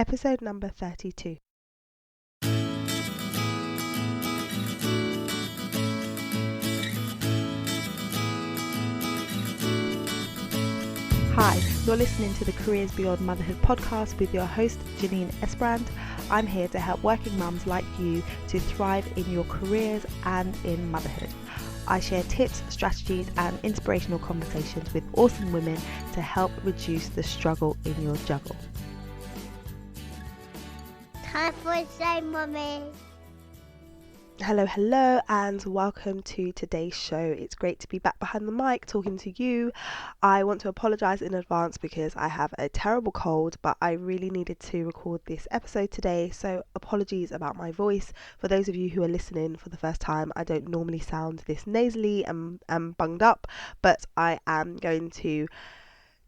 episode number 32. Hi, you're listening to the Careers Beyond Motherhood podcast with your host, Janine Esbrand. I'm here to help working mums like you to thrive in your careers and in motherhood. I share tips, strategies and inspirational conversations with awesome women to help reduce the struggle in your juggle. Time for a say, Mummy. Hello and welcome to today's show. It's great to be back behind the mic talking to you. I want to apologise in advance because I have a terrible cold, but I really needed to record this episode today, so apologies about my voice. For those of you who are listening for the first time, I don't normally sound this nasally and bunged up, but I am going to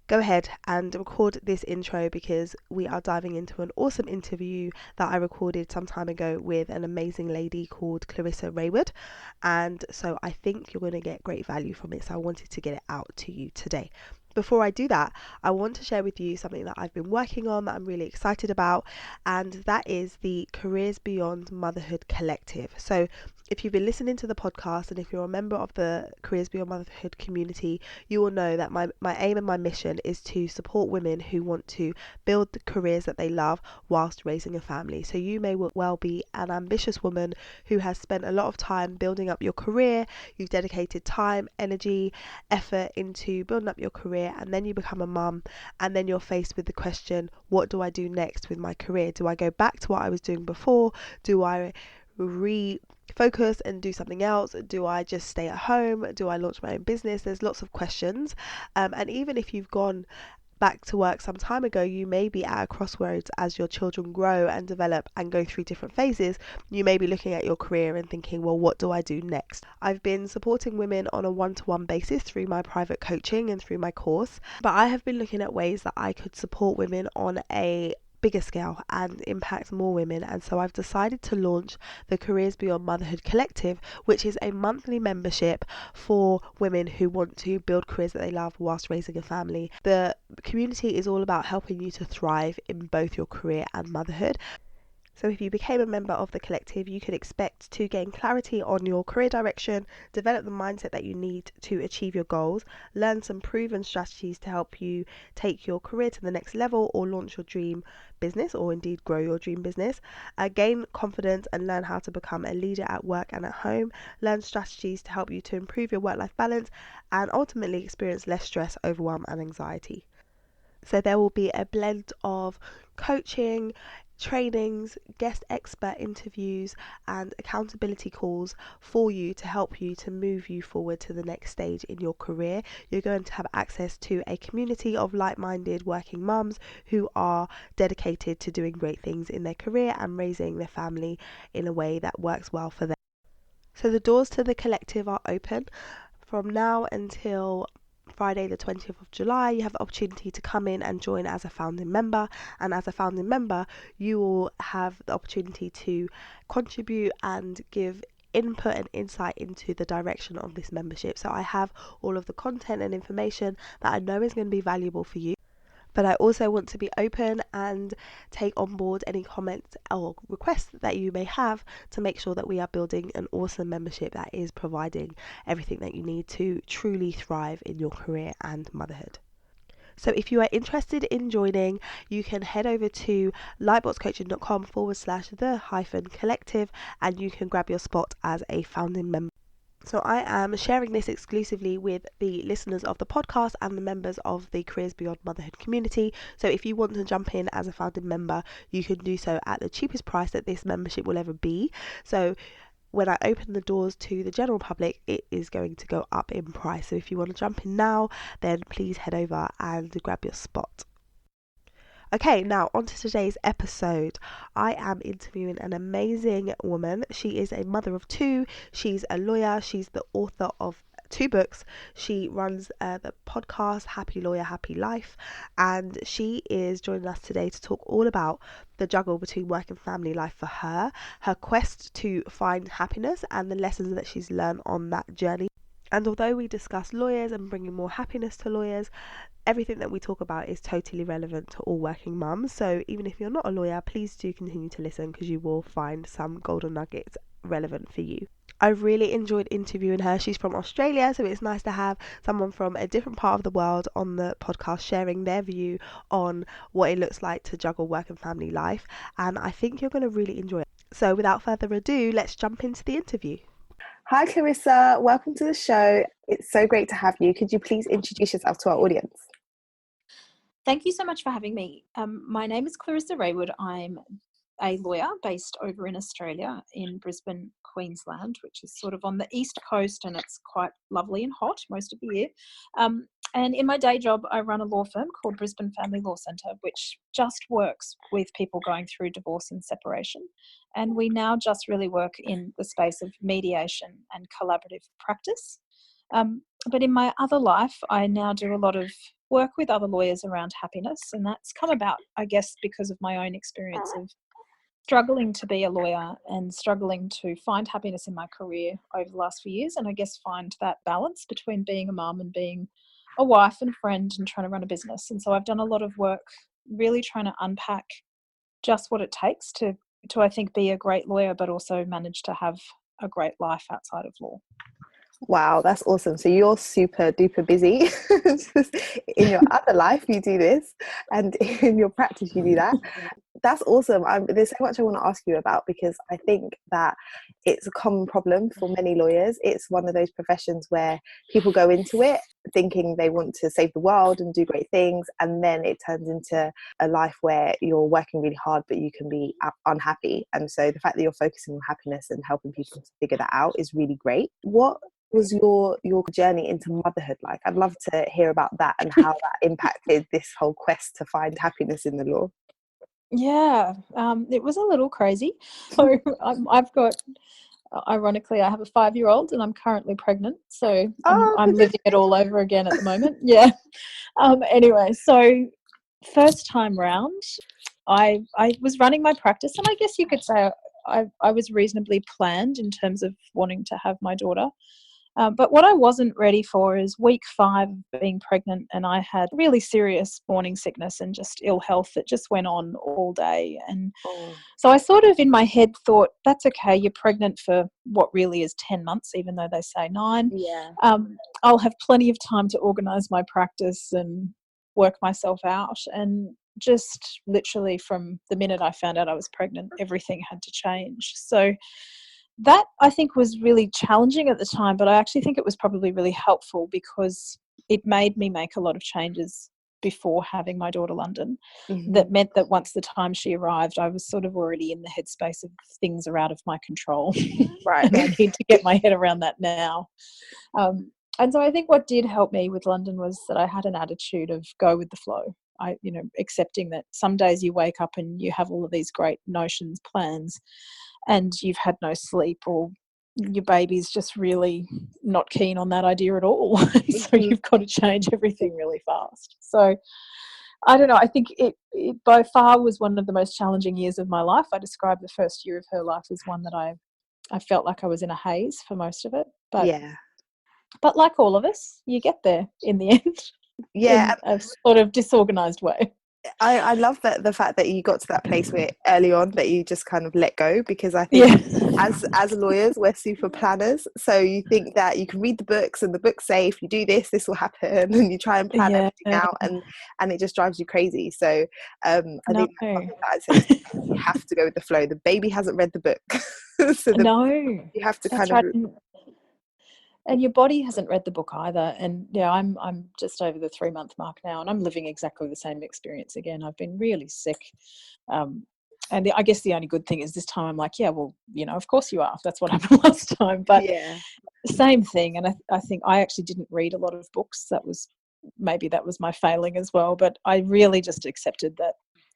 go ahead and record this intro because we are diving into an awesome interview that I recorded some time ago with an amazing lady called Clarissa Rayward, and so I think you're going to get great value from it, so I wanted to get it out to you today. Before I do that, I want to share with you something that I've been working on that I'm really excited about, and that is the Careers Beyond Motherhood Collective. So if you've been listening to the podcast and if you're a member of the Careers Beyond Motherhood community, you will know that my aim and my mission is to support women who want to build the careers that they love whilst raising a family. So you may well be an ambitious woman who has spent a lot of time building up your career. You've dedicated time, energy, effort into building up your career, and then you become a mum, and then you're faced with the question, what do I do next with my career? Do I go back to what I was doing before? Do I refocus and do something else? Do I just stay at home? Do I launch my own business? There's lots of questions, and even if you've gone back to work some time ago, you may be at a crossroads as your children grow and develop and go through different phases. You may be looking at your career and thinking, well, what do I do next? I've been supporting women on a one-to-one basis through my private coaching and through my course, but I have been looking at ways that I could support women on a bigger scale and impact more women, and so I've decided to launch the Careers Beyond Motherhood Collective, which is a monthly membership for women who want to build careers that they love whilst raising a family. The community is all about helping you to thrive in both your career and motherhood. So if you became a member of the collective, you could expect to gain clarity on your career direction, develop the mindset that you need to achieve your goals, learn some proven strategies to help you take your career to the next level or launch your dream business, or indeed grow your dream business, gain confidence and learn how to become a leader at work and at home, learn strategies to help you to improve your work-life balance, and ultimately experience less stress, overwhelm and anxiety. So there will be a blend of coaching, trainings, guest expert interviews and accountability calls for you to help you to move you forward to the next stage in your career. You're going to have access to a community of like-minded working mums who are dedicated to doing great things in their career and raising their family in a way that works well for them. So the doors to the collective are open from now until Friday the 20th of July. You have the opportunity to come in and join as a founding member, and as a founding member you will have the opportunity to contribute and give input and insight into the direction of this membership. So I have all of the content and information that I know is going to be valuable for you, but I also want to be open and take on board any comments or requests that you may have to make sure that we are building an awesome membership that is providing everything that you need to truly thrive in your career and motherhood. So if you are interested in joining, you can head over to lightboxcoaching.com/the-collective and you can grab your spot as a founding member. So I am sharing this exclusively with the listeners of the podcast and the members of the Careers Beyond Motherhood community. So if you want to jump in as a founding member, you can do so at the cheapest price that this membership will ever be. So when I open the doors to the general public, it is going to go up in price. So if you want to jump in now, then please head over and grab your spot. Okay, now on to today's episode. I am interviewing an amazing woman. She is a mother of two. She's a lawyer. She's the author of 2 books. She runs the podcast Happy Lawyer, Happy Life, and she is joining us today to talk all about the juggle between work and family life for her quest to find happiness and the lessons that she's learned on that journey. And although we discuss lawyers and bringing more happiness to lawyers, everything that we talk about is totally relevant to all working mums. So even if you're not a lawyer, please do continue to listen because you will find some golden nuggets relevant for you. I really enjoyed interviewing her. She's from Australia, so it's nice to have someone from a different part of the world on the podcast sharing their view on what it looks like to juggle work and family life. And I think you're going to really enjoy it. So without further ado, let's jump into the interview. Hi Clarissa, welcome to the show. It's so great to have you. Could you please introduce yourself to our audience? Thank you so much for having me. My name is Clarissa Rayward. I'm a lawyer based over in Australia, in Brisbane, Queensland, which is sort of on the east coast, and it's quite lovely and hot most of the year. And in my day job, I run a law firm called Brisbane Family Law Centre, which just works with people going through divorce and separation. And we now just really work in the space of mediation and collaborative practice. But in my other life, I now do a lot of work with other lawyers around happiness, and that's come about, I guess, because of my own experience of struggling to be a lawyer and struggling to find happiness in my career over the last few years, and I guess find that balance between being a mum and being a wife and friend and trying to run a business. And so I've done a lot of work really trying to unpack just what it takes to I think be a great lawyer, but also manage to have a great life outside of law. Wow, that's awesome. So you're super duper busy. In your other life, you do this, and in your practice, you do that. That's awesome. There's so much I want to ask you about, because I think that it's a common problem for many lawyers. It's one of those professions where people go into it thinking they want to save the world and do great things, and then it turns into a life where you're working really hard but you can be unhappy. And so the fact that you're focusing on happiness and helping people to figure that out is really great. What was your journey into motherhood like? I'd love to hear about that and how that impacted this whole quest to find happiness in the law. Yeah, it was a little crazy. So I've got, ironically, I have a 5-year-old and I'm currently pregnant. So I'm living it all over again at the moment. Yeah. Anyway, so first time round, I was running my practice, and I guess you could say I was reasonably planned in terms of wanting to have my daughter. But what I wasn't ready for is week 5 of being pregnant, and I had really serious morning sickness and just ill health that just went on all day. And so I sort of in my head thought, that's okay, you're pregnant for what really is 10 months, even though they say 9. Yeah. I'll have plenty of time to organise my practice and work myself out. And just literally from the minute I found out I was pregnant, everything had to change. So that I think was really challenging at the time, but I actually think it was probably really helpful because it made me make a lot of changes before having my daughter London. Mm-hmm. That meant that once the time she arrived, I was sort of already in the headspace of things are out of my control. Right. And I need to get my head around that now. And so I think what did help me with London was that I had an attitude of go with the flow. Accepting that some days you wake up and you have all of these great notions, plans, and you've had no sleep, or your baby's just really not keen on that idea at all. So you've got to change everything really fast. So I don't know, I think it by far was one of the most challenging years of my life. I describe the first year of her life as one that I felt like I was in a haze for most of it. But like all of us, you get there in the end. Yeah. In a sort of disorganized way. I love that the fact that you got to that place where early on that you just kind of let go, because I think as lawyers we're super planners, so you think that you can read the books and the books say if you do this will happen, and you try and plan everything out, and it just drives you crazy. So I think that's something that you have to go with the flow. The baby hasn't read the book. So you have to kind of and your body hasn't read the book either. And yeah, I'm just over the 3-month mark now, and I'm living exactly the same experience again. I've been really sick. And I guess the only good thing is this time I'm like, yeah, well, of course you are. That's what happened last time. But same thing. And I think I actually didn't read a lot of books. Maybe that was my failing as well. But I really just accepted that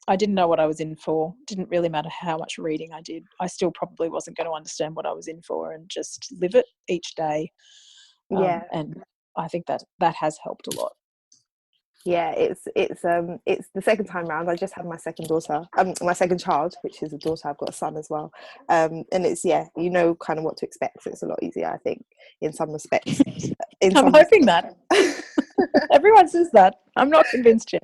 I didn't know what I was in for. Didn't really matter how much reading I did. I still probably wasn't going to understand what I was in for, and just live it each day. And I think that has helped a lot. Yeah, it's the second time round. I just had my second daughter, my second child, which is a daughter. I've got a son as well, and it's, yeah, you know, kind of what to expect. So it's a lot easier, I think, in some respects. I'm hoping that. Everyone says that. I'm not convinced yet.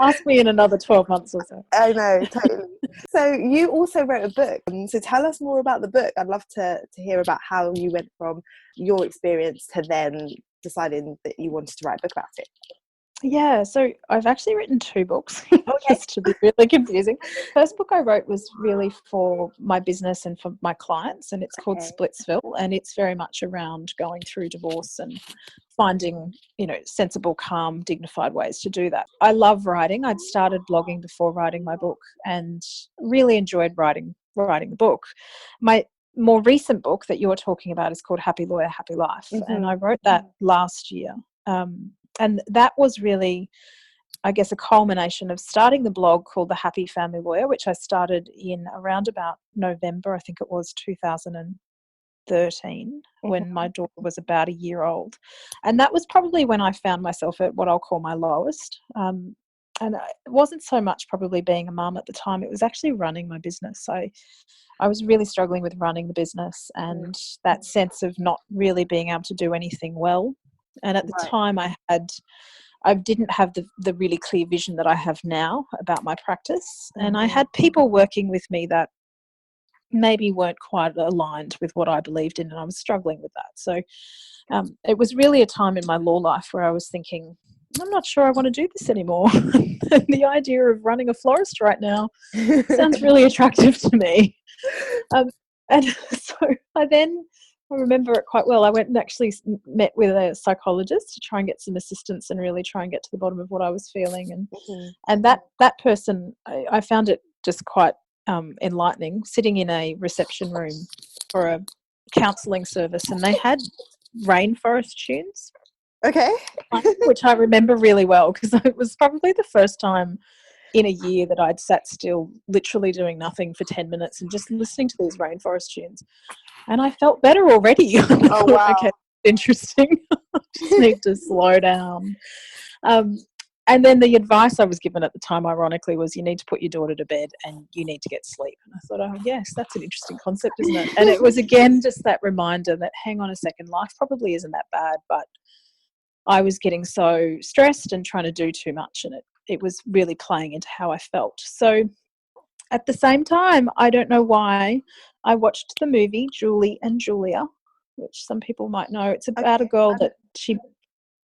Ask me in another 12 months or so. I know, totally. So you also wrote a book. So tell us more about the book. I'd love to hear about how you went from your experience to then deciding that you wanted to write a book about it. Yeah, so I've actually written 2 books, Okay. just to be really confusing. First book I wrote was really for my business and for my clients, and it's called Splitsville, and it's very much around going through divorce and finding, you know, sensible, calm, dignified ways to do that. I love writing. I'd started blogging before writing my book and really enjoyed writing the book. My more recent book that you're talking about is called Happy Lawyer, Happy Life, and I wrote that last year. And that was really, I guess, a culmination of starting the blog called The Happy Family Lawyer, which I started in around about November, I think it was 2013, when my daughter was about a year old. And that was probably when I found myself at what I'll call my lowest. And it wasn't so much probably being a mum at the time, it was actually running my business. I was really struggling with running the business and that sense of not really being able to do anything well. And at the time I didn't have the really clear vision that I have now about my practice. And I had people working with me that maybe weren't quite aligned with what I believed in, and I was struggling with that. So it was really a time in my law life where I was thinking, I'm not sure I want to do this anymore. The idea of running a florist right now sounds really attractive to me. And so I remember it quite well. I went and actually met with a psychologist to try and get some assistance and really try and get to the bottom of what I was feeling. And that person, I found it just quite enlightening, sitting in a reception room for a counselling service, and they had rainforest tunes. Okay. Which I remember really well because it was probably the first time in a year that I'd sat still, literally doing nothing for 10 minutes and just listening to these rainforest tunes. And I felt better already. Oh, wow. Okay, interesting. Just need to slow down. And then the advice I was given at the time, ironically, was you need to put your daughter to bed and you need to get sleep. And I thought, oh, yes, that's an interesting concept, isn't it? And it was, again, just that reminder that, hang on a second, life probably isn't that bad, but I was getting so stressed and trying to do too much, and it was really playing into how I felt. So at the same time, I don't know why, I watched the movie Julie and Julia, which some people might know. It's about a girl that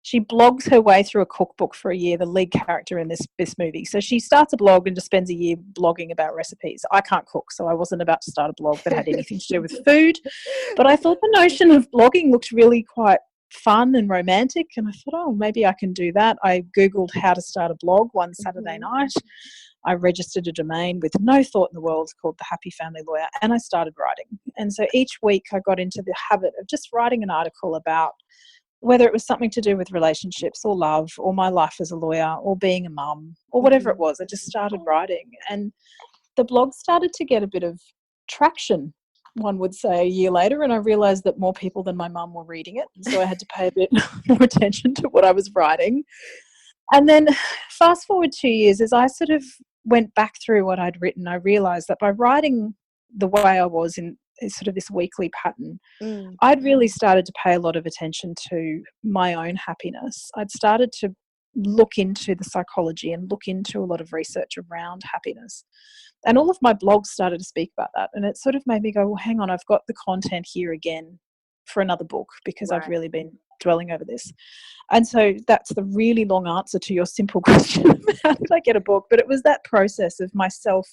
she blogs her way through a cookbook for a year, the lead character in this movie. So she starts a blog and just spends a year blogging about recipes. I can't cook, so I wasn't about to start a blog that had anything to do with food. But I thought the notion of blogging looked really quite fun and romantic, and I thought, oh, maybe I can do that. I Googled how to start a blog one Saturday night. I registered a domain with no thought in the world called The Happy Family Lawyer, and I started writing. And so each week I got into the habit of just writing an article about whether it was something to do with relationships or love or my life as a lawyer or being a mum or whatever it was. I just started writing, and the blog started to get a bit of traction, one would say, a year later, and I realised that more people than my mum were reading it, so I had to pay a bit more attention to what I was writing. And then fast forward 2 years, as I sort of went back through what I'd written, I realised that by writing the way I was in sort of this weekly pattern, I'd really started to pay a lot of attention to my own happiness. I'd started to look into the psychology and look into a lot of research around happiness. And all of my blogs started to speak about that. And it sort of made me go, well, hang on, I've got the content here again for another book, because I've really been dwelling over this. And so that's the really long answer to your simple question of how did I get a book? But it was that process of myself,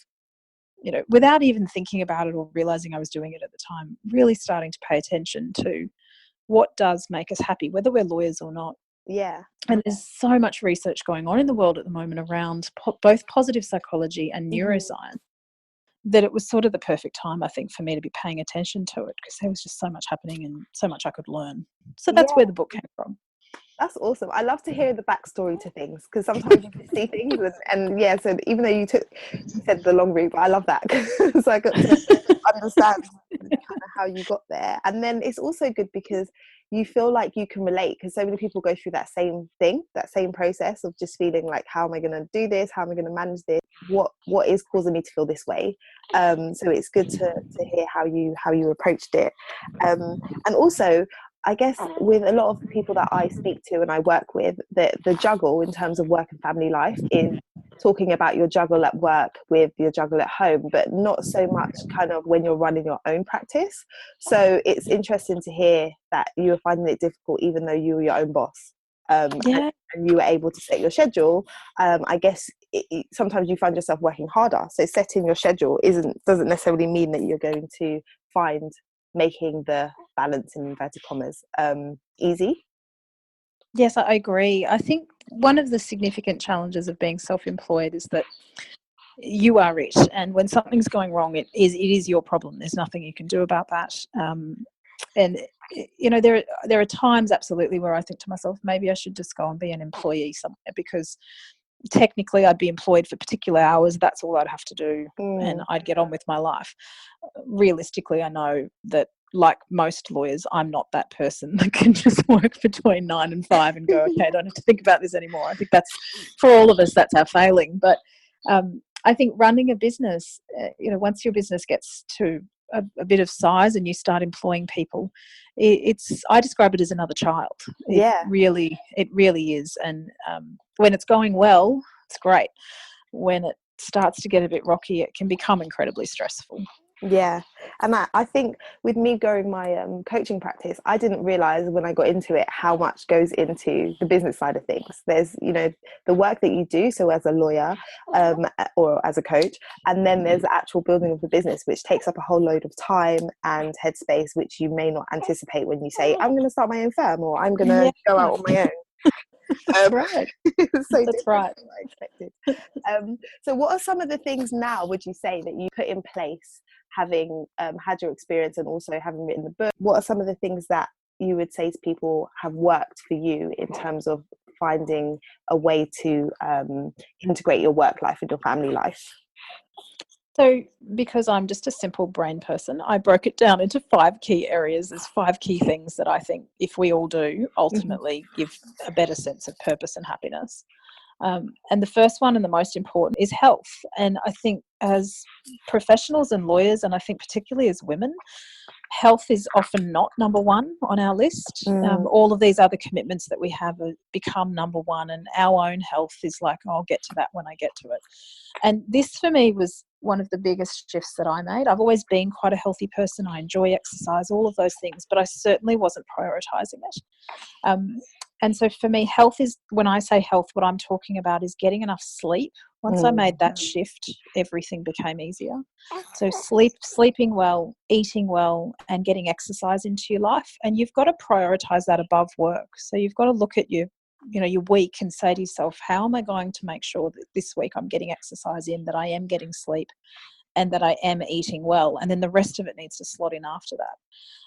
you know, without even thinking about it or realising I was doing it at the time, really starting to pay attention to what does make us happy, whether we're lawyers or not. Yeah. And there's so much research going on in the world at the moment around both positive psychology and neuroscience, that it was sort of the perfect time, I think, for me to be paying attention to it, because there was just so much happening and so much I could learn. So that's where the book came from. That's awesome. I love to hear the backstory to things, because sometimes you can see things and yeah, so even though you said the long route, but I love that because I got to understand kind of how you got there. And then it's also good because you feel like you can relate, because so many people go through that same thing, that same process of just feeling like, how am I going to do this, how am I going to manage this, what is causing me to feel this way. So it's good to hear how you approached it. And also, I guess with a lot of the people that I speak to and I work with, the juggle in terms of work and family life is talking about your juggle at work with your juggle at home, but not so much kind of when you're running your own practice. So it's interesting to hear that you were finding it difficult even though you were your own boss. And you were able to set your schedule. I guess sometimes you find yourself working harder. So setting your schedule doesn't necessarily mean that you're going to find making the balance, in inverted commas, easy. Yes, I agree. I think one of the significant challenges of being self-employed is that you are it, and when something's going wrong, it is your problem. There's nothing you can do about that. And you know, there are times absolutely where I think to myself, maybe I should just go and be an employee somewhere, because technically I'd be employed for particular hours. That's all I'd have to do, and I'd get on with my life. Realistically, I know that, like most lawyers, I'm not that person that can just work between 9 and 5 and go, okay, I don't have to think about this anymore. I think that's, for all of us, that's our failing. But I think running a business, you know, once your business gets to a bit of size and you start employing people, I describe it as another child. It really is. And when it's going well, it's great. When it starts to get a bit rocky, it can become incredibly stressful. Yeah. And I think with me growing my coaching practice, I didn't realize when I got into it how much goes into the business side of things. There's, you know, the work that you do, so as a lawyer or as a coach, and then there's the actual building of the business, which takes up a whole load of time and headspace, which you may not anticipate when you say, I'm going to start my own firm, or I'm going to go out on my own. Right. So that's right. than I expected. So what are some of the things now, would you say, that you put in place, having had your experience and also having written the book? What are some of the things that you would say to people have worked for you in terms of finding a way to integrate your work life and your family life? So because I'm just a simple brain person, I broke it down into 5 key areas. There's 5 key things that I think if we all do, ultimately give a better sense of purpose and happiness. And the first one and the most important is health. And I think as professionals and lawyers, and I think particularly as women, health is often not number one on our list. All of these other commitments that we have become number one, and our own health is like, oh, I'll get to that when I get to it. And this for me was one of the biggest shifts that I made. I've always been quite a healthy person. I enjoy exercise, all of those things, but I certainly wasn't prioritizing it. And so for me, health is, when I say health, what I'm talking about is getting enough sleep. Once I made that shift, everything became easier. So sleeping well, eating well, and getting exercise into your life. And you've got to prioritize that above work. So you've got to look at your week and say to yourself, how am I going to make sure that this week I'm getting exercise in, that I am getting sleep, and that I am eating well? And then the rest of it needs to slot in after that.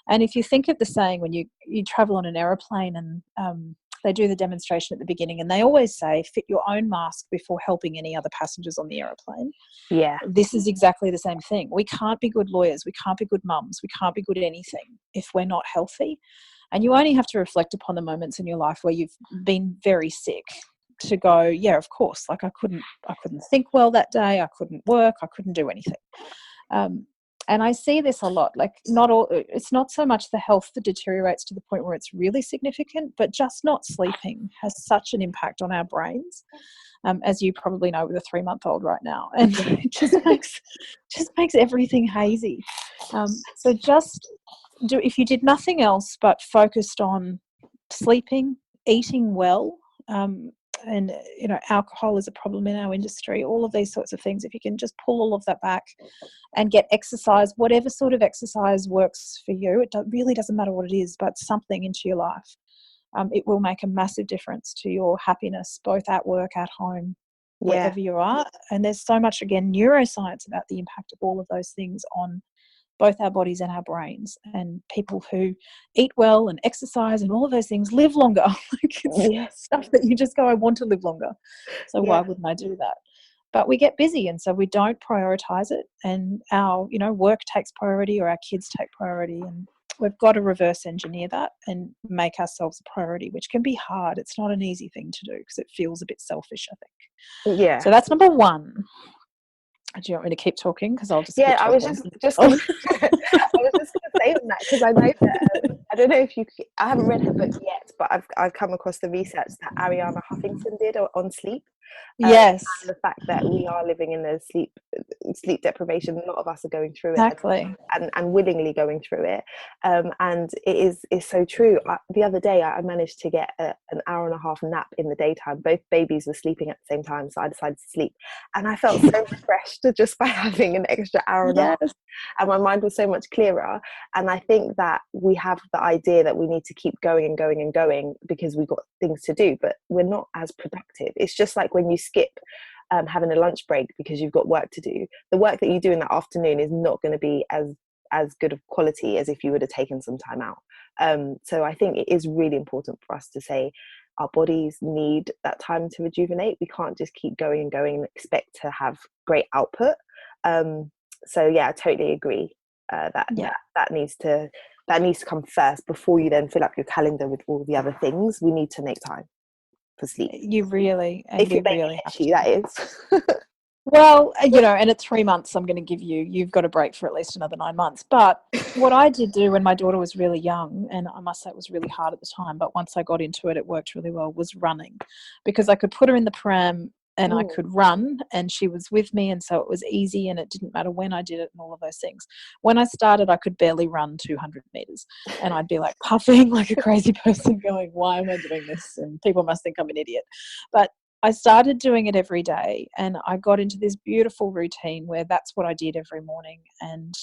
And if you think of the saying, when you travel on an aeroplane and they do the demonstration at the beginning, and they always say, fit your own mask before helping any other passengers on the aeroplane. Yeah. This is exactly the same thing. We can't be good lawyers. We can't be good mums. We can't be good at anything if we're not healthy. And you only have to reflect upon the moments in your life where you've been very sick to go, yeah, of course, like I couldn't think well that day. I couldn't work. I couldn't do anything. And I see this a lot, like it's not so much the health that deteriorates to the point where it's really significant, but just not sleeping has such an impact on our brains, as you probably know with a 3-month-old right now. And it just makes everything hazy. So if you did nothing else but focused on sleeping, eating well, and alcohol is a problem in our industry, all of these sorts of things, if you can just pull all of that back and get exercise, whatever sort of exercise works for you, it really doesn't matter what it is, but something into your life, it will make a massive difference to your happiness, both at work, at home, wherever you are. And there's so much, again, neuroscience about the impact of all of those things on both our bodies and our brains. And people who eat well and exercise and all of those things live longer. It's stuff that you just go, I want to live longer, so why wouldn't I do that? But we get busy, and so we don't prioritize it, and our work takes priority, or our kids take priority, we've got to reverse engineer that and make ourselves a priority, which can be hard. It's not an easy thing to do because it feels a bit selfish, I think. Yeah. So that's number one. Do you want me to keep talking? Because I'll just keep I was talking. just gonna, I was just going to say on that, because I know that I don't know if I haven't read her book yet, but I've come across the research that Ariana Huffington did on sleep. Yes, And the fact that we are living in a sleep deprivation. A lot of us are going through it, exactly. and willingly going through it. And it is so true. The other day I managed to get an hour and a half nap in the daytime. Both babies were sleeping at the same time, so I decided to sleep, and I felt so refreshed just by having an extra hour and a half, Yes. and my mind was so much clearer. And I think that we have the idea that we need to keep going and going and going because we've got things to do, but we're not as productive. It's just like when you skip having a lunch break because you've got work to do. The work that you do in the afternoon is not going to be as good of quality as if you would have taken some time out. So I think it is really important for us to say our bodies need that time to rejuvenate. We can't just keep going and going and expect to have great output. So yeah, I totally agree that needs to come first before you then fill up your calendar with all the other things. We need to make time for sleep. You really, and If we your baby really gets have you, to. that is. Well, and at 3 months, I'm going to give you've got a break for at least another 9 months. But what I did do when my daughter was really young, and I must say it was really hard at the time, but once I got into it, it worked really well, was running, because I could put her in the pram and I could run and she was with me. And so it was easy and it didn't matter when I did it and all of those things. When I started, I could barely run 200 meters and I'd be like puffing like a crazy person going, why am I doing this? And people must think I'm an idiot. But I started doing it every day and I got into this beautiful routine where that's what I did every morning. And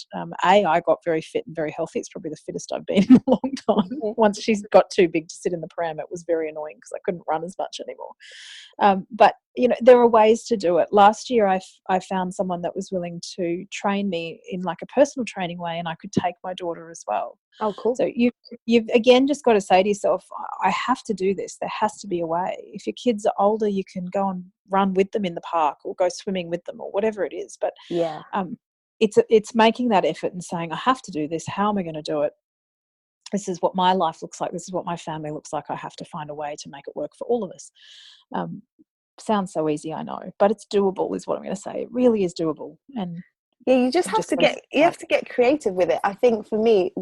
I got very fit and very healthy. It's probably the fittest I've been in a long time. Once she's got too big to sit in the pram, it was very annoying because I couldn't run as much anymore. But, there are ways to do it. Last year, I found someone that was willing to train me in like a personal training way, and I could take my daughter as well. Oh, cool. So you've again just got to say to yourself, I have to do this. There has to be a way. If your kids are older, you can go and run with them in the park or go swimming with them or whatever it is. But yeah, it's making that effort and saying, I have to do this. How am I going to do it? This is what my life looks like. This is what my family looks like. I have to find a way to make it work for all of us. Sounds so easy, I know, but it's doable is what I'm going to say. It really is doable. And yeah, you just have to get creative with it. I think for me,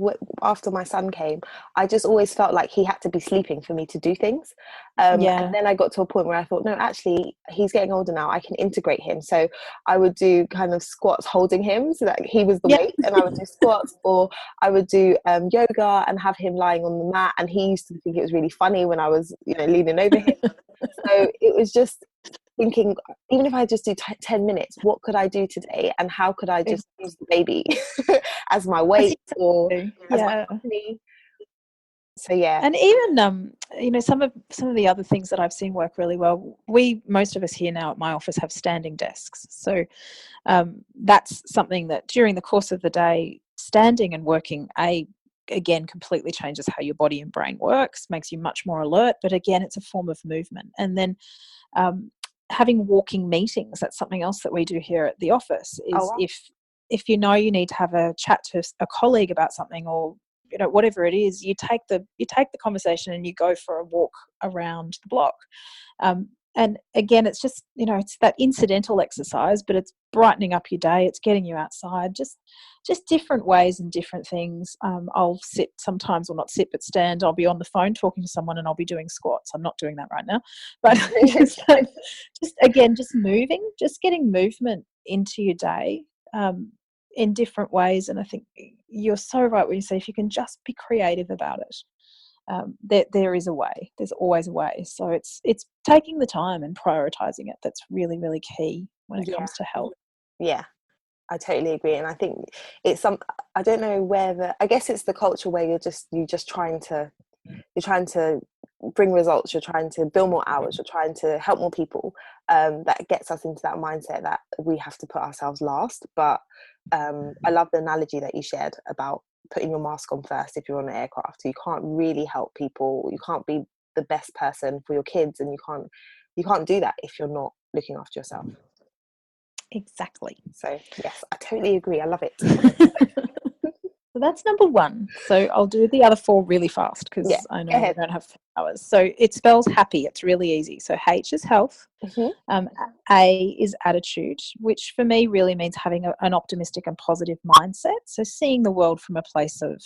after my son came, I just always felt like he had to be sleeping for me to do things. And then I got to a point where I thought, no, actually, he's getting older now. I can integrate him. So I would do kind of squats holding him so that he was the weight, and I would do squats, or I would do yoga and have him lying on the mat. And he used to think it was really funny when I was, leaning over him. So it was just thinking, even if I just do 10 minutes, what could I do today? And how could I just use the baby as my weight or as my company? So yeah. And even some of the other things that I've seen work really well. Most of us here now at my office have standing desks. So that's something that during the course of the day, standing and working, again, completely changes how your body and brain works, makes you much more alert. But again, it's a form of movement. And then having walking meetings, that's something else that we do here at the office, is if you need to have a chat to a colleague about something, or whatever it is, you take the conversation and you go for a walk around the block. And again, it's just, it's that incidental exercise, but it's brightening up your day. It's getting you outside, just different ways and different things. I'll sit sometimes, or not sit, but stand. I'll be on the phone talking to someone and I'll be doing squats. I'm not doing that right now, but just moving, just getting movement into your day in different ways. And I think you're so right when you say if you can just be creative about it. There is a way. There's always a way. So it's taking the time and prioritizing it that's really, really key when it comes to health. Yeah, I totally agree. And I think it's I don't know where I guess it's the culture where you're just trying to bring results, you're trying to bill more hours, you're trying to help more people, that gets us into that mindset that we have to put ourselves last. But I love the analogy that you shared about putting your mask on first if you're on an aircraft. You can't really help people, you can't be the best person for your kids, and you can't do that if you're not looking after yourself. Exactly. So yes, I totally agree. I love it. So that's number one. So I'll do the other four really fast Yeah, because I go know we ahead. don't have hours. So it spells happy. It's really easy. So H is health. Mhm. A is attitude, which for me really means having an optimistic and positive mindset. So seeing the world from a place of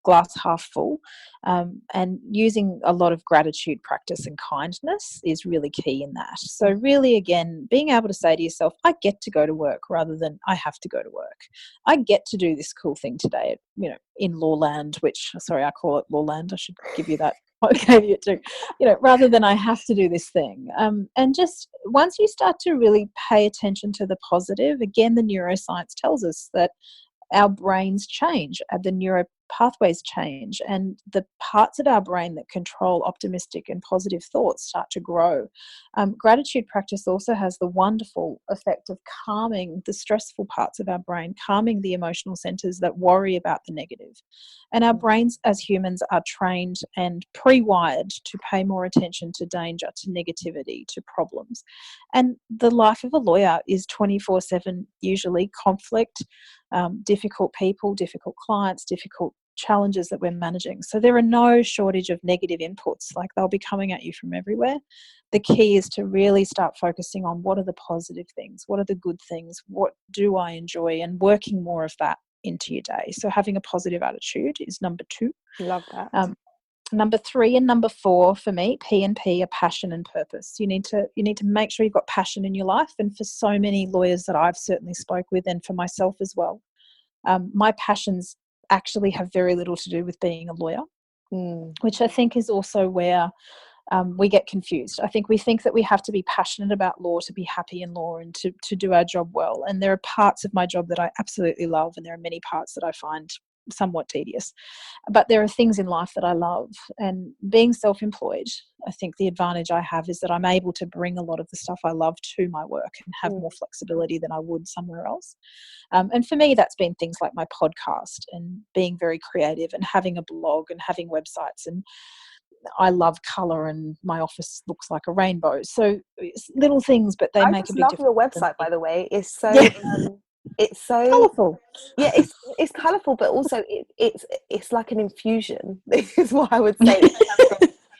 glass half full, and using a lot of gratitude practice and kindness is really key in that. So really, again, being able to say to yourself, I get to go to work rather than I have to go to work. I get to do this cool thing today, in Lawland, which, sorry, I call it Lawland. I should give you that. I gave you it too, rather than I have to do this thing. And just once you start to really pay attention to the positive, again, the neuroscience tells us that our brains change, the neural pathways change, and the parts of our brain that control optimistic and positive thoughts start to grow. Gratitude practice also has the wonderful effect of calming the stressful parts of our brain, calming the emotional centers that worry about the negative. And our brains as humans are trained and pre-wired to pay more attention to danger, to negativity, to problems. And the life of a lawyer is 24/7, usually conflict, difficult people, difficult clients, difficult challenges that we're managing. So there are no shortage of negative inputs, like they'll be coming at you from everywhere. The key is to really start focusing on what are the positive things, what are the good things, what do I enjoy, and working more of that into your day. So having a positive attitude is number two. Love that. Number three and number four for me, P and P, are passion and purpose. You need to make sure you've got passion in your life. And for so many lawyers that I've certainly spoke with, and for myself as well, my passions actually have very little to do with being a lawyer, which I think is also where we get confused. I think we think that we have to be passionate about law to be happy in law and to do our job well. And there are parts of my job that I absolutely love, and there are many parts that I find somewhat tedious. But there are things in life that I love. And being self-employed, I think the advantage I have is that I'm able to bring a lot of the stuff I love to my work and have more flexibility than I would somewhere else. And for me, that's been things like my podcast and being very creative and having a blog and having websites. And I love colour, and my office looks like a rainbow. So it's little things, but they I make a just big love difference. your website, by the way. It's so it's so colourful. yeah, it's colourful, but also it's like an infusion. This is what I would say.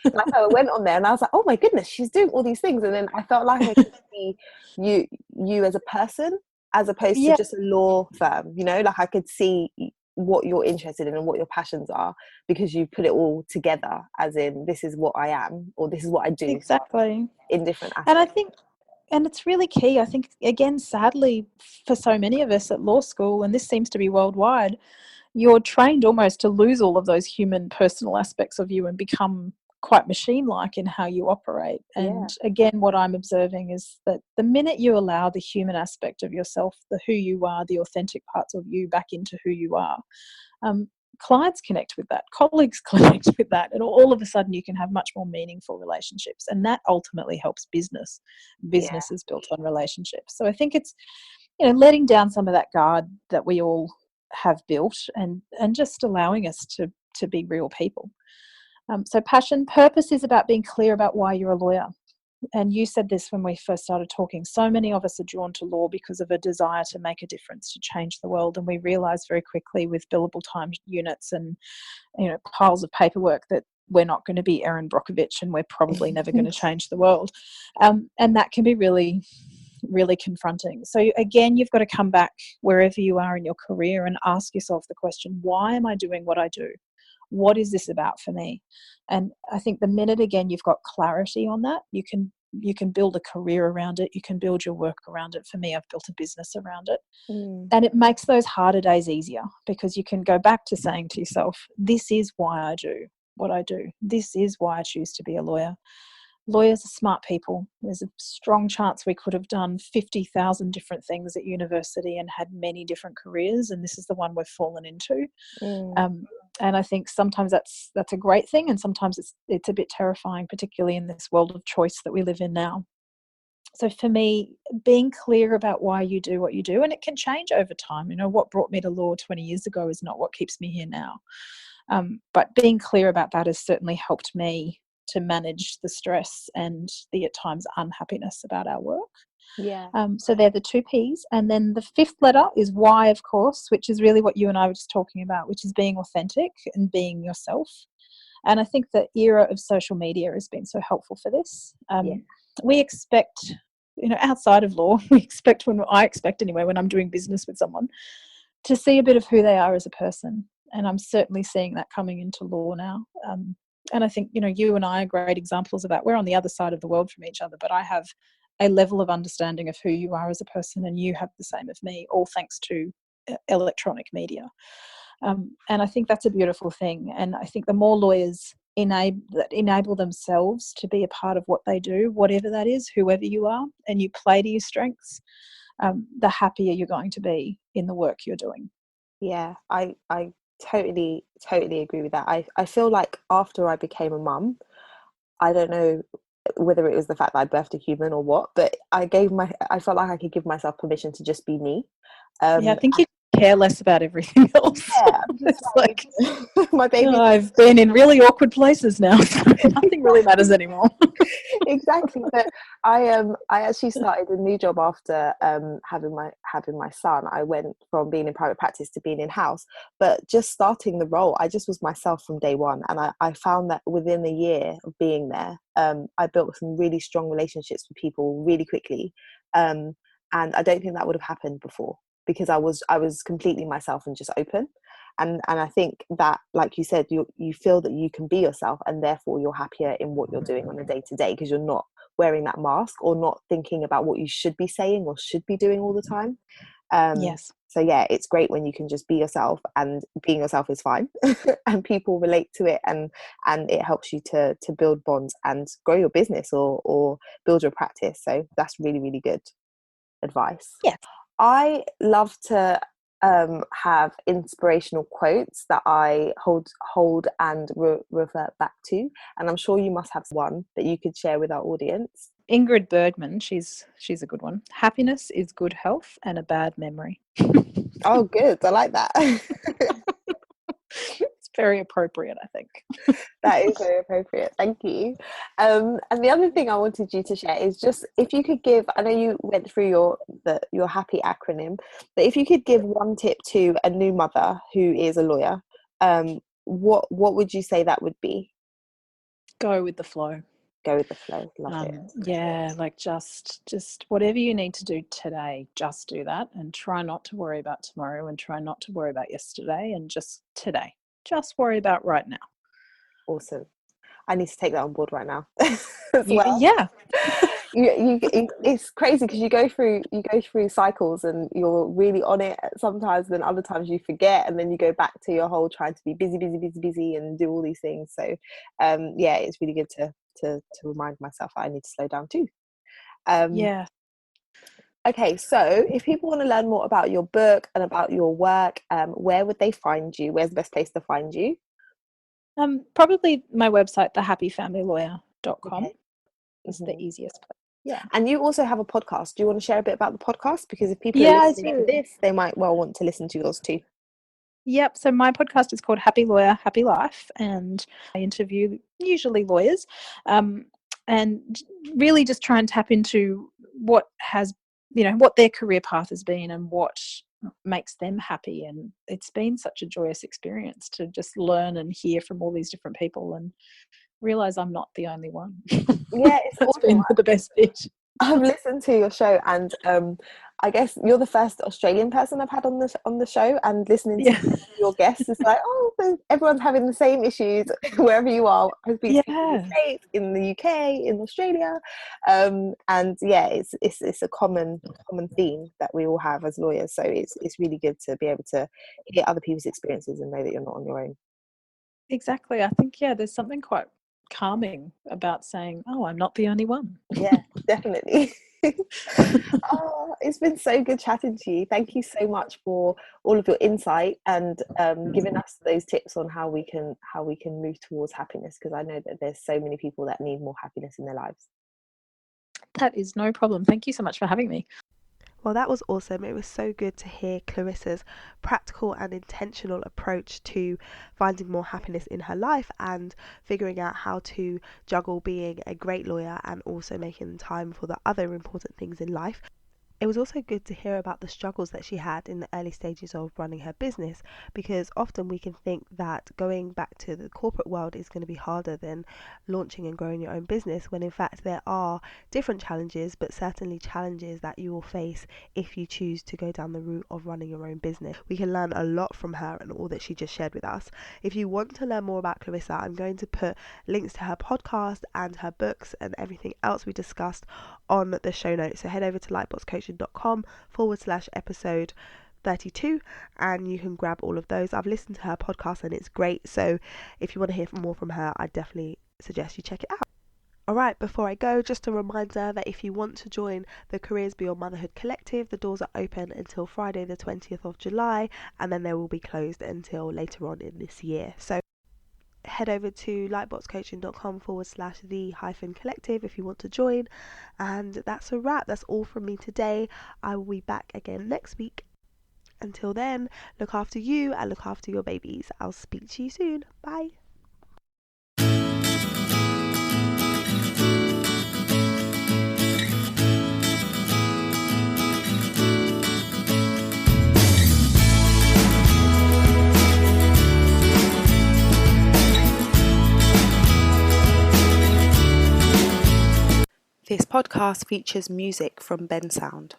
Like I went on there and I was like, oh my goodness, she's doing all these things, and then I felt like I could see you as a person as opposed to just a law firm. Like I could see what you're interested in and what your passions are, because you put it all together, as in this is what I am, or this is what I do. Exactly. In different aspects. And I think, and it's really key, I think, again, sadly, for so many of us at law school, and this seems to be worldwide, you're trained almost to lose all of those human personal aspects of you and become quite machine-like in how you operate. And again, what I'm observing is that the minute you allow the human aspect of yourself, the who you are, the authentic parts of you back into who you are, clients connect with that, colleagues connect with that, and all of a sudden you can have much more meaningful relationships, and that ultimately helps business. Business is built on relationships. So I think it's letting down some of that guard that we all have built, and just allowing us to be real people. So passion. Purpose is about being clear about why you're a lawyer. And you said this when we first started talking. So many of us are drawn to law because of a desire to make a difference, to change the world. And we realise very quickly with billable time units and piles of paperwork that we're not going to be Erin Brockovich, and we're probably never going to change the world. And that can be really, really confronting. So again, you've got to come back wherever you are in your career and ask yourself the question, why am I doing what I do? What is this about for me? And I think the minute, again, you've got clarity on that, you can build a career around it. You can build your work around it. For me, I've built a business around it. And it makes those harder days easier, because you can go back to saying to yourself, this is why I do what I do. This is why I choose to be a lawyer. Lawyers are smart people. There's a strong chance we could have done 50,000 different things at university and had many different careers, and this is the one we've fallen into. And I think sometimes that's a great thing, and sometimes it's a bit terrifying, particularly in this world of choice that we live in now. So for me, being clear about why you do what you do, and it can change over time. What brought me to law 20 years ago is not what keeps me here now. But being clear about that has certainly helped me to manage the stress and the, at times, unhappiness about our work. Yeah. So they're the two P's. And then the fifth letter is Y, of course, which is really what you and I were just talking about, which is being authentic and being yourself. And I think the era of social media has been so helpful for this. We expect, outside of law, I expect anyway, when I'm doing business with someone, to see a bit of who they are as a person. And I'm certainly seeing that coming into law now. And I think, you and I are great examples of that. We're on the other side of the world from each other, but I have a level of understanding of who you are as a person, and you have the same of me, all thanks to electronic media. And I think that's a beautiful thing. And I think the more lawyers enable themselves to be a part of what they do, whatever that is, whoever you are, and you play to your strengths, the happier you're going to be in the work you're doing. Yeah, I totally agree with that. I feel like after I became a mum, I don't know whether it was the fact that I birthed a human or what, but I felt like I could give myself permission to just be me. I think you care less about everything else. Yeah, I'm just like my baby. I've been in really awkward places now, so nothing really matters anymore. Exactly. But I actually started a new job after having my son. I went from being in private practice to being in house, but just starting the role, I just was myself from day one, and I found that within a year of being there, I built some really strong relationships with people really quickly, and I don't think that would have happened before, because I was completely myself and just open. And I think that, like you said, you feel that you can be yourself, and therefore you're happier in what you're doing on a day-to-day, because you're not wearing that mask or not thinking about what you should be saying or should be doing all the time. Yes. So yeah, it's great when you can just be yourself, and being yourself is fine and people relate to it, and it helps you to build bonds and grow your business or build your practice. So that's really, really good advice. Yes. I love to have inspirational quotes that I hold and revert back to, and I'm sure you must have one that you could share with our audience. Ingrid Bergman, she's a good one. Happiness is good health and a bad memory. Oh, good. I like that. It's very appropriate, I think. That is very appropriate. Thank you. And the other thing I wanted you to share is just if you could give, I know you went through your happy acronym, but if you could give one tip to a new mother who is a lawyer, what would you say that would be? Go with the flow. Go with the flow. Love it. Yeah, like just whatever you need to do today, just do that, and try not to worry about tomorrow, and try not to worry about yesterday, and just today. Just worry about right now. Awesome. I need to take that on board right now as well. Yeah. It's crazy because you go through cycles, and you're really on it sometimes, then other times you forget, and then you go back to your whole trying to be busy and do all these things. So yeah, it's really good to remind myself I need to slow down too. Yeah. Okay, so if people want to learn more about your book and about your work, where would they find you? Where's the best place to find you? Probably my website, thehappyfamilylawyer.com. Okay. Is the easiest place. Yeah. And you also have a podcast. Do you want to share a bit about the podcast? Because if people are listening to this, they might well want to listen to yours too. Yep. So my podcast is called Happy Lawyer, Happy Life, and I interview usually lawyers, and really just try and tap into what their career path has been and what makes them happy. And it's been such a joyous experience to just learn and hear from all these different people and realize I'm not the only one. Yeah, it's That's awesome. been the best bit. I've listened to your show, and I guess you're the first Australian person I've had on the show, and listening to your guests is like, oh, everyone's having the same issues wherever you are. I speak to people in the States, in the UK, in Australia, and yeah, it's a common theme that we all have as lawyers. So it's really good to be able to hear other people's experiences and know that you're not on your own. Exactly. I think there's something quite calming about saying, oh, I'm not the only one. Yeah, definitely. Oh, it's been so good chatting to you. Thank you so much for all of your insight and giving us those tips on how we can move towards happiness, because I know that there's so many people that need more happiness in their lives. That is no problem. Thank you so much for having me. Well, that was awesome. It was so good to hear Clarissa's practical and intentional approach to finding more happiness in her life and figuring out how to juggle being a great lawyer and also making time for the other important things in life. It was also good to hear about the struggles that she had in the early stages of running her business, because often we can think that going back to the corporate world is going to be harder than launching and growing your own business, when in fact there are different challenges, but certainly challenges that you will face if you choose to go down the route of running your own business. We can learn a lot from her and all that she just shared with us. If you want to learn more about Clarissa, I'm going to put links to her podcast and her books and everything else we discussed on the show notes. So head over to lightboxcoaching.com/episode 32 and you can grab all of those. I've listened to her podcast and it's great. So if you want to hear more from her, I definitely suggest you check it out. Alright, before I go, just a reminder that if you want to join the Careers Beyond Motherhood Collective, the doors are open until Friday the 20th of July and then they will be closed until later on in this year. So head over to lightboxcoaching.com/the-collective if you want to join. And that's a wrap. That's all from me today. I will be back again next week. Until then, look after you and look after your babies. I'll speak to you soon. Bye. This podcast features music from Ben Sound.